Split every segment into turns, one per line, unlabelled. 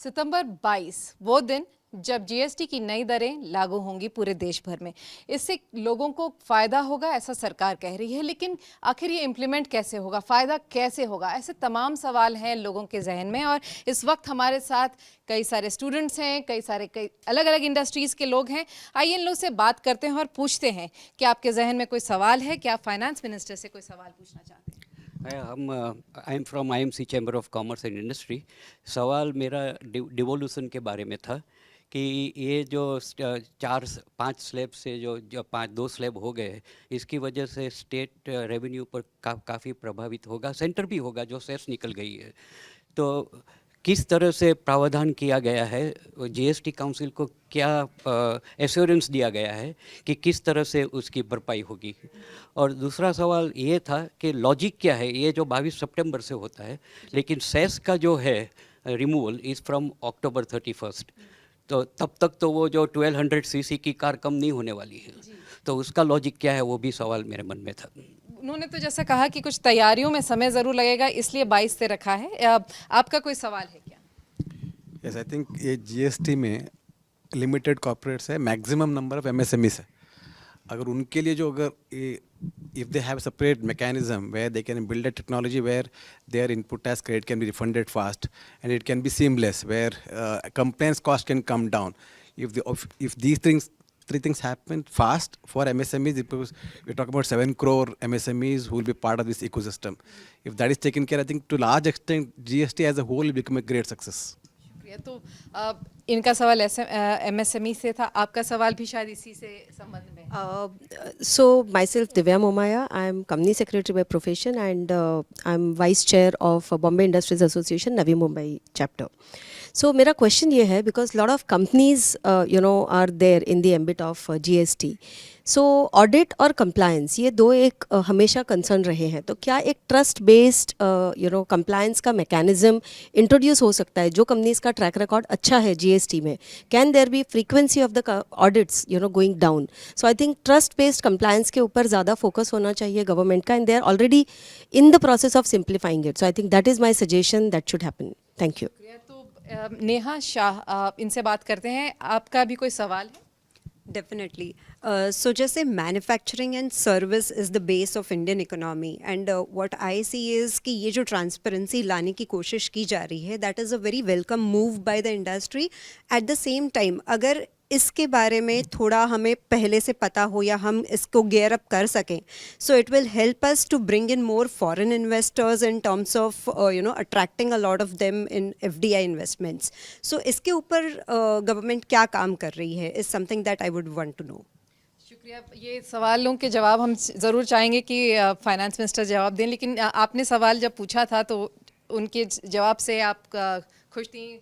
सितंबर 22 वो दिन जब जीएसटी की नई दरें लागू होंगी पूरे देश भर में। इससे लोगों को फायदा होगा ऐसा सरकार कह रही है, लेकिन आखिर ये इम्प्लीमेंट कैसे होगा, फायदा कैसे होगा, ऐसे तमाम सवाल हैं लोगों के जहन में। और इस वक्त हमारे साथ कई सारे स्टूडेंट्स हैं, कई अलग अलग इंडस्ट्रीज के लोग हैं। आइए इन लोग से बात करते हैं और पूछते हैं कि आपके जहन में कोई सवाल है, क्या आप फाइनेंस मिनिस्टर से कोई सवाल पूछना चाहते हैं।
I am from IMC chamber of commerce and industry. सवाल मेरा डिवोल्यूशन के बारे में था कि ये जो 4-5 स्लैब से जो 5-2 स्लैब हो गए, इसकी वजह से स्टेट रेवेन्यू पर काफ़ी प्रभावित होगा, सेंटर भी होगा, जो सेस निकल गई है। तो किस तरह से प्रावधान किया गया है, जीएसटी काउंसिल को क्या एश्योरेंस दिया गया है कि किस तरह से उसकी भरपाई होगी। और दूसरा सवाल ये था कि लॉजिक क्या है, ये जो 22 सितंबर से होता है, लेकिन सेस का जो है रिमूवल इज़ फ्रॉम October 31, तो तब तक तो वो जो 1200 सीसी की कार कम नहीं होने वाली है, तो उसका लॉजिक क्या है, वो भी सवाल मेरे मन में था।
उन्होंने तो जैसा कहा कि कुछ तैयारियों में समय ज़रूर लगेगा, इसलिए 22 से रखा है। आपका कोई सवाल है क्या?
यस, आई थिंक ये जीएसटी में लिमिटेड कॉर्पोरेट्स है, मैक्सिमम नंबर ऑफ एमएसएमईस है। अगर उनके लिए जो if they have separate mechanism where they can build a technology where their input tax credit can be refunded fast and it can be seamless where complaints cost can come down, if these three things happen fast for MSMEs, because we're talking about 7 crore MSMEs who will be part of this ecosystem. If that is taken care, I think to large extent GST as a whole will become a great success.
तो इनका सवाल MSME से था, आपका सवाल भी शायद इसी से संबंध में।
So myself Divya Momaya, I am company secretary by profession and I am vice chair of Bombay Industries Association Navi Mumbai chapter. So मेरा question ये है, because lot of companies are there in the ambit of GST. So audit और compliance, ये दो एक हमेशा concern रहे हैं। तो क्या एक ट्रस्ट बेस्ड कंप्लायंस का मैकेनिज्म इंट्रोड्यूस हो सकता है? जो कंपनीज का ट्रैक रिकॉर्ड अच्छा है जीएसटी में, can there be frequency of the audits going down? So I think trust based compliance के ऊपर ज़्यादा फोकस होना चाहिए गवर्नमेंट का, and they are already in the process of simplifying it. So I think that is my suggestion, that should happen. Thank you.
तो नेहा शाह, इनसे बात करते हैं, आपका भी कोई सवाल है?
Definitely. So जैसे manufacturing and service is the base of Indian economy, and what I see is कि ये जो transparency लाने की कोशिश की जा रही है, that is a very welcome move by the industry. At the same time, अगर इसके बारे में थोड़ा हमें पहले से पता हो या हम इसको gear up कर सकें, so it will help us to bring in more foreign investors in terms of attracting a lot of them in FDI investments. So इसके ऊपर गवर्नमेंट क्या काम कर रही है is something that I would want to know.
शुक्रिया। ये सवालों के जवाब हम ज़रूर चाहेंगे कि फाइनेंस मिनिस्टर जवाब दें, लेकिन आपने सवाल जब पूछा था तो उनके जवाब से आप खुश थी?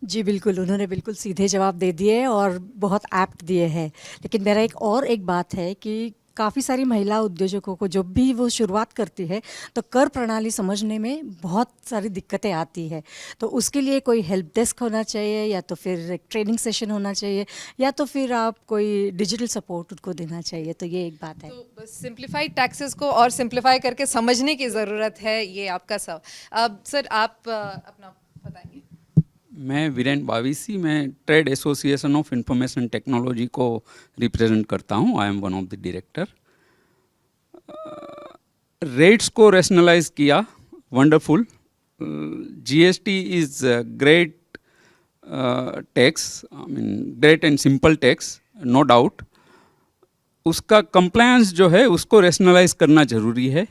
जी बिल्कुल, उन्होंने बिल्कुल सीधे जवाब दे दिए और बहुत एप्ट दिए हैं। लेकिन मेरा एक बात है कि काफ़ी सारी महिला उद्योजकों को जब भी वो शुरुआत करती है तो कर प्रणाली समझने में बहुत सारी दिक्कतें आती है। तो उसके लिए कोई हेल्प डेस्क होना चाहिए, या तो फिर एक ट्रेनिंग सेशन होना चाहिए, या तो फिर आप कोई डिजिटल सपोर्ट उनको देना चाहिए। तो ये एक बात है।
तो सिंप्लीफाइड टैक्सेस को और सिंप्लीफाई करके समझने की ज़रूरत है, ये आपका सवाल। अब सर आप अपना बताएंगे।
मैं वीरेन बावीसी, मैं trade association of information technology को रिप्रेजेंट करता हूँ। I am one of the director. Rates को रैशनलाइज किया, wonderful. GST is great tax, I mean great and simple tax, no doubt. उसका कंप्लायंस जो है उसको रैशनलाइज करना ज़रूरी है।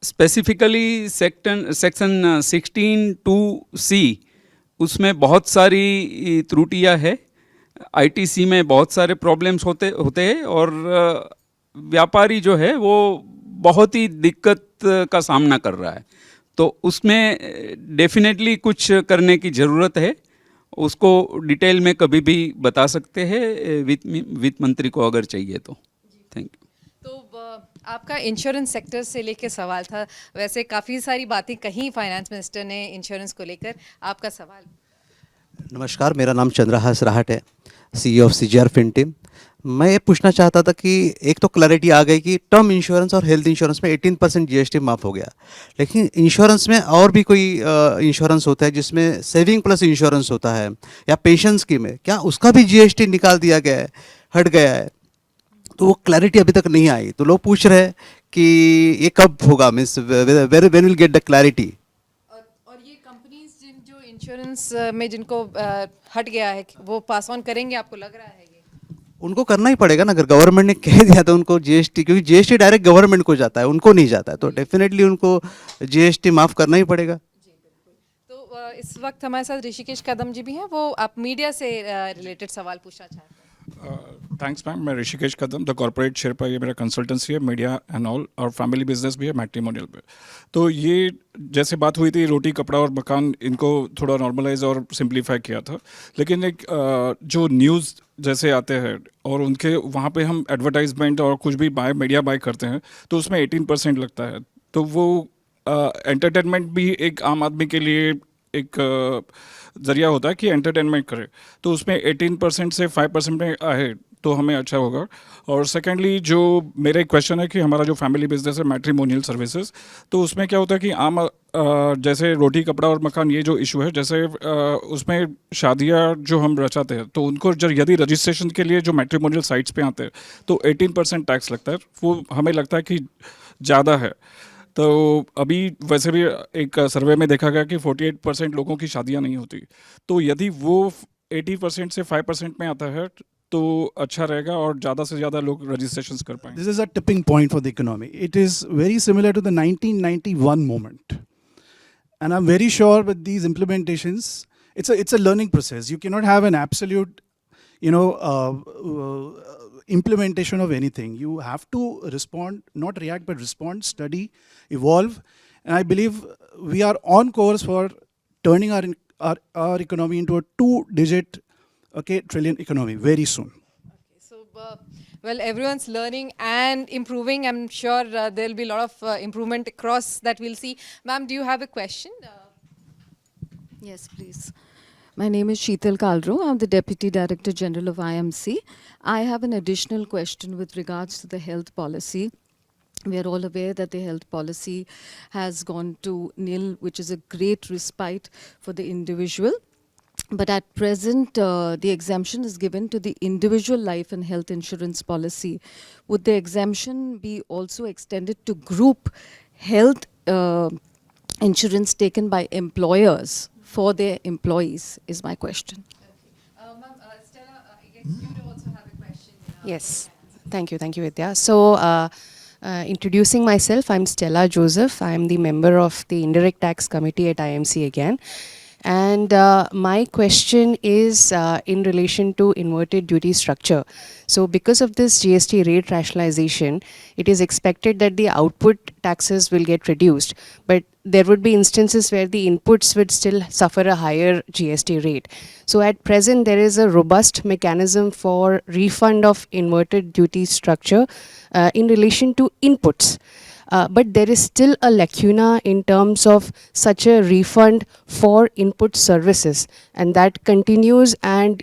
स्पेसिफिकली सेक्शन 16(2)(c) उसमें बहुत सारी त्रुटियां है। आईटीसी में बहुत सारे प्रॉब्लम्स होते हैं और व्यापारी जो है वो बहुत ही दिक्कत का सामना कर रहा है। तो उसमें डेफिनेटली कुछ करने की ज़रूरत है। उसको डिटेल में कभी भी बता सकते हैं वित्त मंत्री को अगर चाहिए तो। Thank you.
आपका इंश्योरेंस सेक्टर से लेकर सवाल था, वैसे काफ़ी सारी बातें कही फाइनेंस मिनिस्टर ने इंश्योरेंस को लेकर, आपका सवाल?
नमस्कार, मेरा नाम चंद्रहास राहट है, CEO of CGR fin team. मैं ये पूछना चाहता था कि एक तो क्लैरिटी आ गई कि टर्म इंश्योरेंस और हेल्थ इंश्योरेंस में 18% जीएसटी माफ़ हो गया, लेकिन इंश्योरेंस में और भी कोई इंश्योरेंस होता है जिसमें सेविंग प्लस इंश्योरेंस होता है, या पेंशन स्कीम है, क्या उसका भी जीएसटी निकाल दिया गया है, हट गया है? तो वो क्लैरिटी अभी तक नहीं आई, तो लोग पूछ रहे हैं कि ये कब होगा, means where when will get the clarity.
और ये कंपनीज जो इंश्योरेंस में जिनको हट गया है वो पास ऑन करेंगे, आपको लग रहा है ये?
उनको करना ही पड़ेगा ना, अगर गवर्नमेंट ने कह दिया तो उनको जीएसटी, क्योंकि जीएसटी डायरेक्ट गवर्नमेंट को जाता है, उनको नहीं जाता है, तो डेफिनेटली उनको जीएसटी माफ़ करना ही पड़ेगा.
तो इस वक्त हमारे साथ ऋषिकेश कदम जी भी हैं, वो आप मीडिया से रिलेटेड सवाल पूछना चाहते हैं.
Thanks ma'am. मैं ऋषिकेश कदम, द कॉर्पोरेट शेरपा, ये मेरा कंसल्टेंसी है, मीडिया एंड ऑल, और फैमिली बिजनेस भी है मैट्रिमोनियल पे. तो ये जैसे बात हुई थी रोटी कपड़ा और मकान, इनको थोड़ा नॉर्मलाइज और सिंप्लीफाई किया था, लेकिन एक जो न्यूज़ जैसे आते हैं और उनके वहाँ पे हम एडवर्टाइजमेंट और कुछ भी मीडिया बाय करते हैं, तो उसमें 18% लगता है. तो वो एंटरटेनमेंट भी एक आम आदमी के लिए एक ज़रिया होता है कि एंटरटेनमेंट करे, तो उसमें 18% से 5% में आए तो हमें अच्छा होगा. और सेकेंडली जो मेरा क्वेश्चन है कि हमारा जो फैमिली बिजनेस है मैट्रिमोनियल सर्विसेज, तो उसमें क्या होता है कि आम जैसे रोटी कपड़ा और मकान ये जो इशू है, जैसे उसमें शादियाँ जो हम रचाते हैं, तो उनको जब यदि रजिस्ट्रेशन के लिए जो मैट्रिमोनियल साइट्स पे आते हैं तो 18% टैक्स लगता है. वो हमें लगता है कि ज़्यादा है. तो अभी वैसे भी एक सर्वे में देखा गया कि 48% लोगों की शादियां नहीं होती. तो यदि वो 80% से 5% में आता है तो अच्छा रहेगा और ज़्यादा से ज़्यादा लोग रजिस्ट्रेशंस कर पाएंगे.
This is a tipping point for the economy. It is very similar to the 1991 moment. And I'm very sure with these implementations, it's a learning process. You cannot have an absolute, implementation of anything. You have to respond, not react, but respond, study, evolve. And I believe we are on course for turning our economy into a 2-digit, trillion economy very soon.
So, well, everyone's learning and improving. I'm sure there'll be a lot of improvement across that we'll see. Ma'am, do you have a question?
Yes, please. My name is Sheetal Kalro. I'm the Deputy Director General of IMC. I have an additional question with regards to the health policy. We are all aware that the health policy has gone to nil, which is a great respite for the individual. But at present, the exemption is given to the individual life and health insurance policy. Would the exemption be also extended to group health insurance taken by employers for their employees, is my question.
Ma'am, Stella, I guess you also have a question.
Yes, thank you, Vidya. So, introducing myself, I'm Stella Joseph. I'm the member of the Indirect Tax Committee at IMC again. And my question is in relation to inverted duty structure. So because of this GST rate rationalization, it is expected that the output taxes will get reduced, but there would be instances where the inputs would still suffer a higher GST rate. So at present, there is a robust mechanism for refund of inverted duty structure in relation to inputs. But there is still a lacuna in terms of such a refund for input services, and that continues. And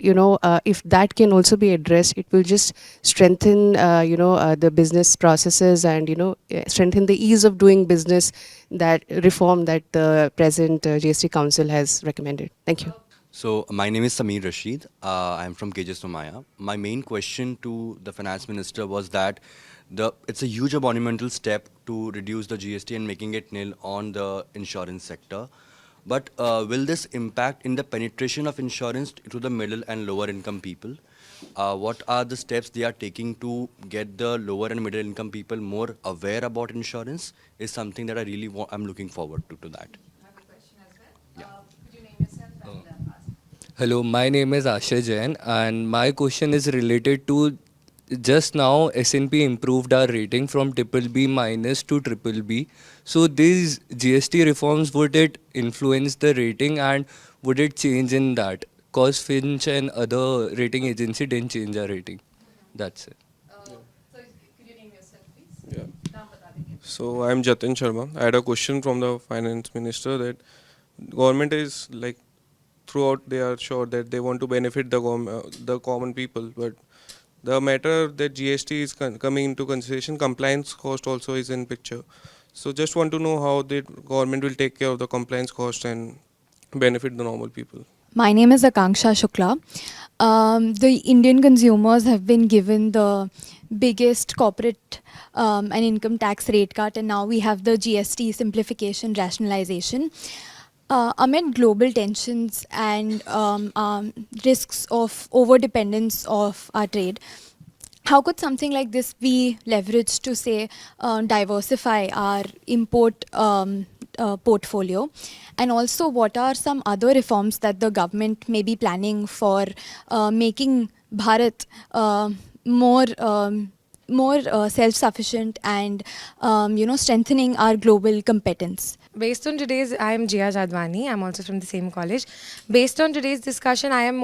if that can also be addressed, it will just strengthen the business processes and strengthen the ease of doing business, that reform that the present GST Council has recommended. Thank you.
So my name is Sameer Rashid. I'm from KJ Somaya. My main question to the finance minister was that it's a huge monumental step to reduce the GST and making it nil on the insurance sector. But will this impact in the penetration of insurance to the middle and lower income people? What are the steps they are taking to get the lower and middle income people more aware about insurance is something that I really I'm looking forward to that.
Hello, my name is Ashay Jain and my question is related to just now S&P improved our rating from BBB minus to BBB. So these GST reforms, would it influence the rating and would it change in that? Cause Finch and other rating agency didn't change our rating. That's it.
So could you name yourself, please?
Yeah. So I'm Jatin Sharma. I had a question from the finance minister that government is throughout they are sure that they want to benefit the common people, but the matter that GST is coming into consideration, compliance cost also is in picture. So just want to know how the government will take care of the compliance cost and benefit the normal people.
My name is Akanksha Shukla. The Indian consumers have been given the biggest corporate and income tax rate cut, and now we have the GST simplification rationalization. Amid global tensions and risks of over-dependence of our trade, how could something like this be leveraged to, say, diversify our import portfolio? And also, what are some other reforms that the government may be planning for making Bharat more self-sufficient and strengthening our global competence?
Based on today's, I am Jia Jadwani. I'm also from the same college. Based on today's discussion, I am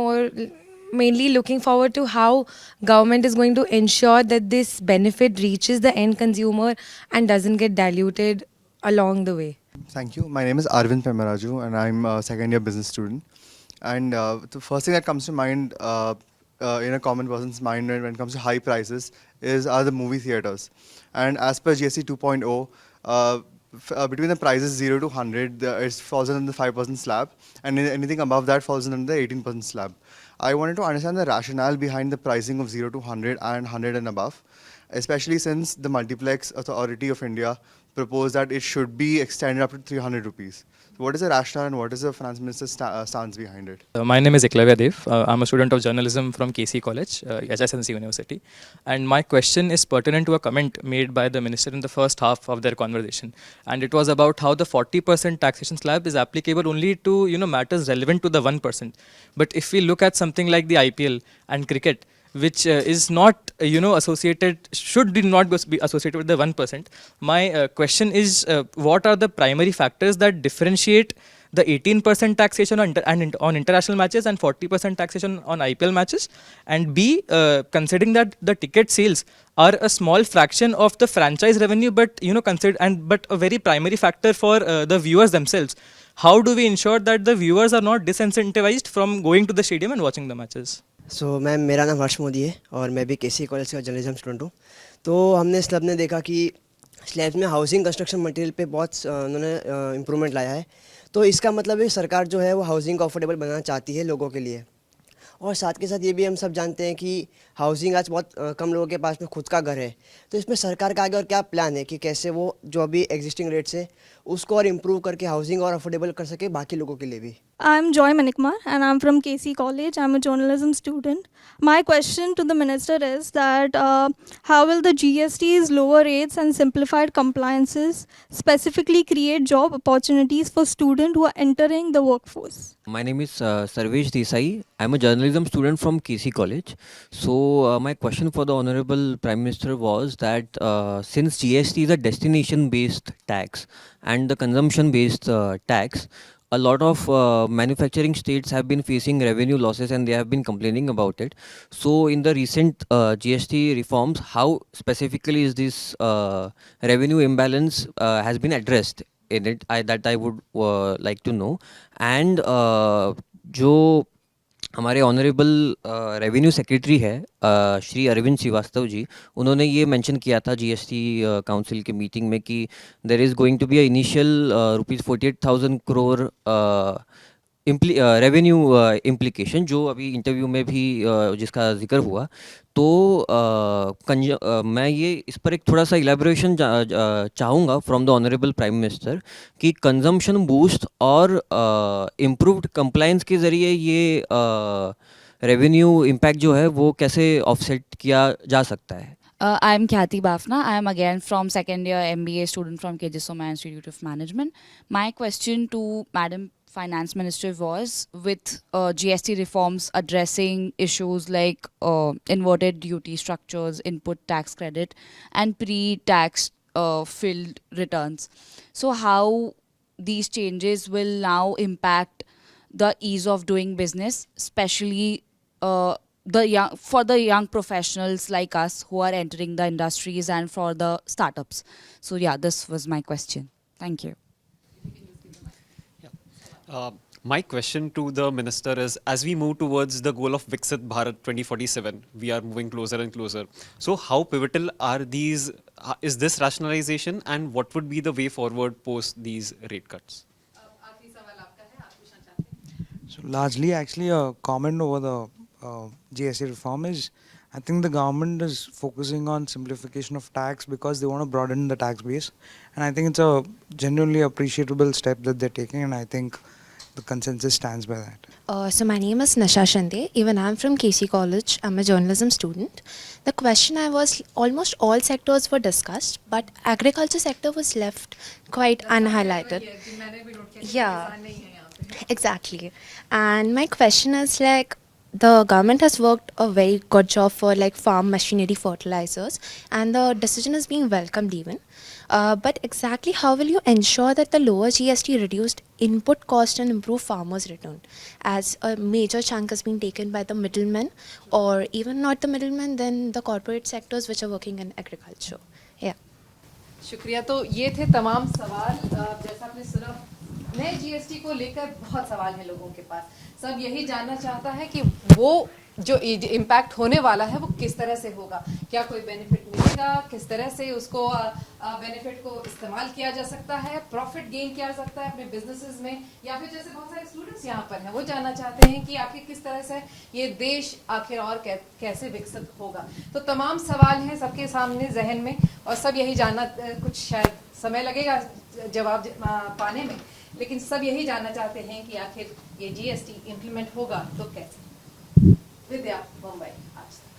mainly looking forward to how government is going to ensure that this benefit reaches the end consumer and doesn't get diluted along the way.
Thank you. My name is Arvind Pemaraju and I'm a second year business student. And the first thing that comes to mind in a common person's mind when it comes to high prices are the movie theaters. And as per GST 2.0, between the prices 0 to 100, it falls under the 5% slab, and anything above that falls under the 18% slab. I wanted to understand the rationale behind the pricing of 0 to 100 and 100 and above, especially since the Multiplex Authority of India proposed that it should be extended up to 300 rupees. So what is the rationale and what is the finance minister's stance behind it?
My name is Eklavya Dev. I'm a student of journalism from KC College, HSNC University. And my question is pertinent to a comment made by the minister in the first half of their conversation. And it was about how the 40% taxation slab is applicable only to matters relevant to the 1%. But if we look at something like the IPL and cricket, which is not associated, should not be associated with the 1%. My question is, what are the primary factors that differentiate the 18% taxation on international matches and 40% taxation on IPL matches? And B, considering that the ticket sales are a small fraction of the franchise revenue, but but a very primary factor for the viewers themselves, how do we ensure that the viewers are not disincentivized from going to the stadium and watching the matches?
So ma'am, मेरा नाम हर्ष मोदी है और मैं भी KC college का journalism student हूँ। तो हमने स्लैब ने देखा कि स्लैब में हाउसिंग कंस्ट्रक्शन मटेरियल पे बहुत उन्होंने इम्प्रूवमेंट लाया है। तो इसका मतलब है सरकार जो है वो हाउसिंग को अफोर्डेबल बनाना चाहती है लोगों के लिए। और साथ के साथ ये भी हम सब जानते हैं कि हाउसिंग आज बहुत कम लोगों के पास में खुद का घर है। तो इसमें सरकार का आगे और क्या प्लान है कि कैसे वो जो अभी एग्जिस्टिंग रेट्स है उसको और इम्प्रूव करके हाउसिंग और अफोर्डेबल कर सके बाकी लोगों के लिए भी।
I'm Joy Manikmar and I'm from KC College. I'm a journalism student. My question to the minister is that how will the GST's lower rates and simplified compliances specifically create job opportunities for students who are entering the workforce?
My name is Sarvesh Desai. I'm a journalism student from KC College. So my question for the Honorable Prime Minister was that since GST is a destination-based tax and the consumption-based tax, a lot of manufacturing states have been facing revenue losses and they have been complaining about it. So in the recent GST reforms, how specifically is this revenue imbalance has been addressed in it? That I would like to know. And जो हमारे honourable revenue secretary है श्री अरविंद श्रीवास्तव जी, उन्होंने ये mention किया था GST council के meeting में कि there is going to be a initial ₹48,000 crore revenue implication, जो अभी इंटरव्यू में भी जिसका जिक्र हुआ। तो मैं ये इस पर एक थोड़ा सा इलेबोरेशन चाहूँगा from the honourable prime minister कि कंजम्पशन बूस्ट और इम्प्रूव्ड कंप्लायंस के ज़रिए ये रेवेन्यू इम्पैक्ट जो है वो कैसे ऑफसेट किया जा सकता है।
I am Khyati Bafna. I am again from second year MBA student from KJ Somaiya Institute of Management. My question to Madam Finance Minister was, with GST reforms addressing issues like inverted duty structures, input tax credit, and pre-tax filled returns. So how these changes will now impact the ease of doing business, especially for the young professionals like us who are entering the industries and for the startups. So yeah, this was my question. Thank you.
My question to the minister is, as we move towards the goal of Viksit Bharat 2047, we are moving closer and closer. So how pivotal are these, is this rationalization, and what would be the way forward post these rate cuts?
So largely, actually, a comment over the GST reform is, I think the government is focusing on simplification of tax because they want to broaden the tax base, and I think it's a genuinely appreciable step that they're taking, and I think the consensus stands by that.
So my name is Nasha Shande. Even I'm from KC College. I'm a journalism student. The question I was, almost all sectors were discussed, but agriculture sector was left quite unhighlighted. Yeah, exactly. And my question is like, the government has worked a very good job for like farm machinery, fertilizers, and the decision is being welcomed even. But exactly how will you ensure that the lower GST reduced input cost and improve farmers' return, as a major chunk is being taken by the middlemen, or even not the middlemen, then the corporate sectors which are working in agriculture. Yeah.
शुक्रिया। तो ये थे तमाम सवाल। जैसा आपने सुना, नए जीएसटी को लेकर बहुत सवाल है लोगों के पास। सब यही जानना चाहता है कि वो जो इम्पैक्ट होने वाला है वो किस तरह से होगा, क्या कोई बेनिफिट मिलेगा, किस तरह से उसको बेनिफिट को इस्तेमाल किया जा सकता है, प्रॉफिट गेन किया जा सकता है अपने बिजनेसेस में, या फिर जैसे बहुत सारे स्टूडेंट्स यहाँ पर हैं वो जानना चाहते हैं कि आखिर किस तरह से ये देश आखिर और कैसे विकसित होगा। तो तमाम सवाल हैं सबके सामने जहन में, और सब यही जानना, कुछ शायद समय लगेगा जवाब पाने में, लेकिन सब यही जानना चाहते हैं कि आखिर ये जीएसटी इम्प्लीमेंट होगा तो कैसे। विद्या, मुंबई, आज तक।